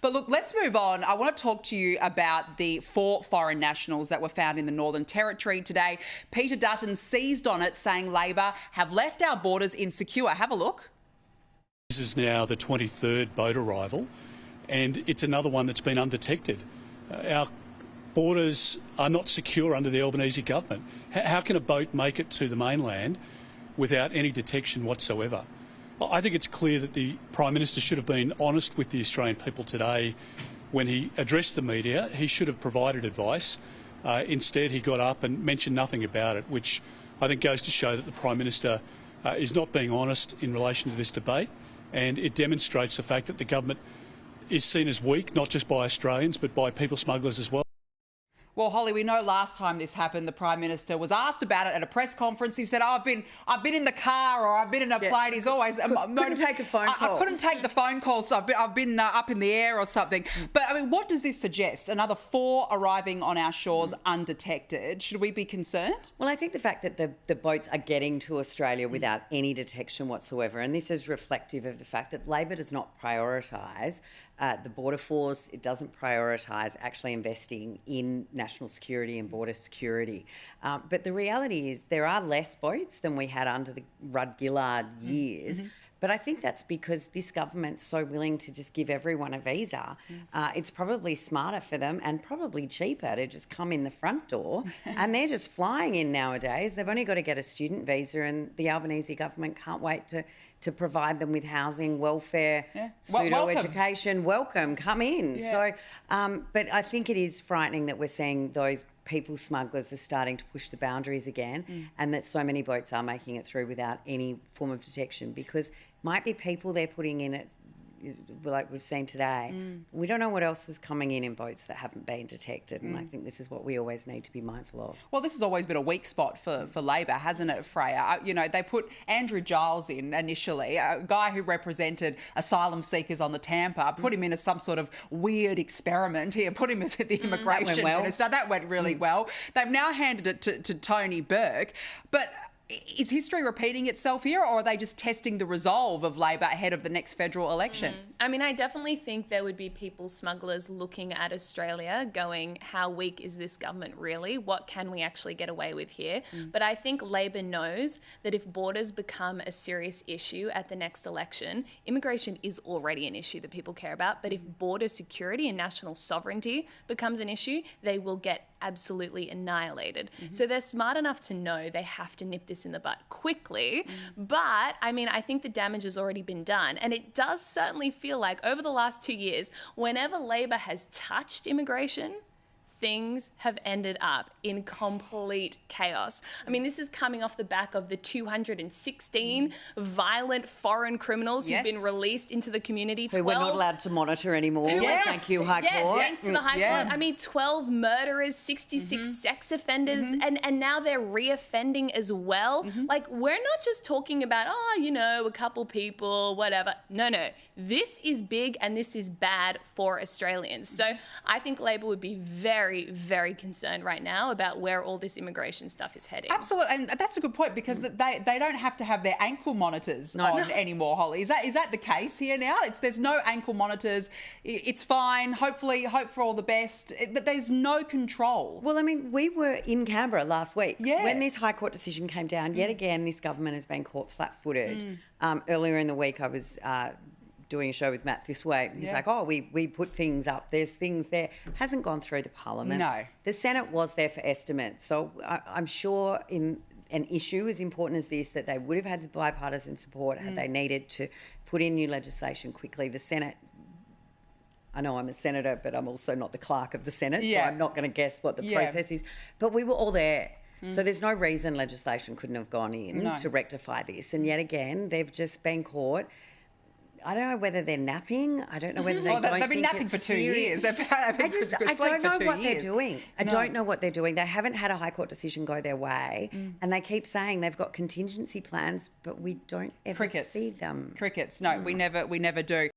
But look, let's move on. I want to talk to you about the 4 foreign nationals that were found in the Northern Territory today. Peter Dutton seized on it, saying Labor have left our borders insecure. Have a look. This is now the 23rd boat arrival, and it's another one that's been undetected. Our borders are not secure under the Albanese government. How can a boat make it to the mainland without any detection whatsoever? I think it's clear that the Prime Minister should have been honest with the Australian people today when he addressed the media. He should have provided advice. Instead, he got up and mentioned nothing about it, which I think goes to show that the Prime Minister is not being honest in relation to this debate, and it demonstrates the fact that the government is seen as weak, not just by Australians, but by people smugglers as well. Well, Holly, we know last time this happened, the Prime Minister was asked about it at a press conference. He said, I've been in the car or I've been in a plane. He's always... couldn't take a phone call. I couldn't take the phone call, so I've been up in the air or something. But, I mean, what does this suggest? Another 4 arriving on our shores undetected. Should we be concerned? Well, I think the fact that the boats are getting to Australia without any detection whatsoever, and this is reflective of the fact that Labor does not prioritise the border force. It doesn't prioritise actually investing in national security and border security. But the reality is there are less boats than we had under the Rudd-Gillard years. But I think that's because this government's so willing to just give everyone a visa. It's probably smarter for them and probably cheaper to just come in the front door. And they're just flying in nowadays. They've only got to get a student visa, and the Albanese government can't wait to provide them with housing, welfare, pseudo-education. Welcome, come in. So, but I think it is frightening that we're seeing those people smugglers are starting to push the boundaries again, and that so many boats are making it through without any form of detection, because might be people they're putting in it, like we've seen today. We don't know what else is coming in boats that haven't been detected, and I think this is what we always need to be mindful of. Well, this has always been a weak spot for Labor, hasn't it, Freya? You know, they put Andrew Giles in initially, a guy who represented asylum seekers on the Tampa, put him in as some sort of weird experiment here, put him as the immigration minister. That went really well. They've now handed it to Tony Burke, but is history repeating itself here, or are they just testing the resolve of Labor ahead of the next federal election? I mean, I definitely think there would be people smugglers looking at Australia going, how weak is this government really? What can we actually get away with here? But I think Labor knows that if borders become a serious issue at the next election, immigration is already an issue that people care about, but if border security and national sovereignty becomes an issue, they will get absolutely annihilated. So they're smart enough to know they have to nip this in the butt quickly. But I mean, I think the damage has already been done. And it does certainly feel like over the last 2 years, whenever Labor has touched immigration, things have ended up in complete chaos. I mean, this is coming off the back of the 216 violent foreign criminals who've been released into the community. Who we're not allowed to monitor anymore. Thank you, High Court. Thanks to the High Court. I mean, 12 murderers, 66 sex offenders, and now they're re-offending as well. Like, we're not just talking about, oh, you know, a couple people, whatever. No. This is big and this is bad for Australians. So I think Labor would be very, very concerned right now about where all this immigration stuff is heading. Absolutely, and that's a good point, because they don't have to have their ankle monitors on anymore, Holly. Is that the case here now? There's no ankle monitors. It's fine. Hopefully, hope for all the best. But there's no control. Well, I mean, we were in Canberra last week when this High Court decision came down. Yet again, this government has been caught flat-footed. Earlier in the week, I was doing a show with Matt Thisway. He's like, oh, we put things up. There's things there. Hasn't gone through the Parliament. No. The Senate was there for estimates. So I'm sure in an issue as important as this, that they would have had bipartisan support had they needed to put in new legislation quickly. The Senate, I know I'm a senator, but I'm also not the clerk of the Senate, so I'm not going to guess what the process is. But we were all there. So there's no reason legislation couldn't have gone in to rectify this. And yet again, they've just been caught. I don't know whether they're napping. I don't know whether they've been napping for 2 years. I don't know what they're doing. I don't know what they're doing. They haven't had a High Court decision go their way, and they keep saying they've got contingency plans, but we don't ever see them. Crickets. No, we never do.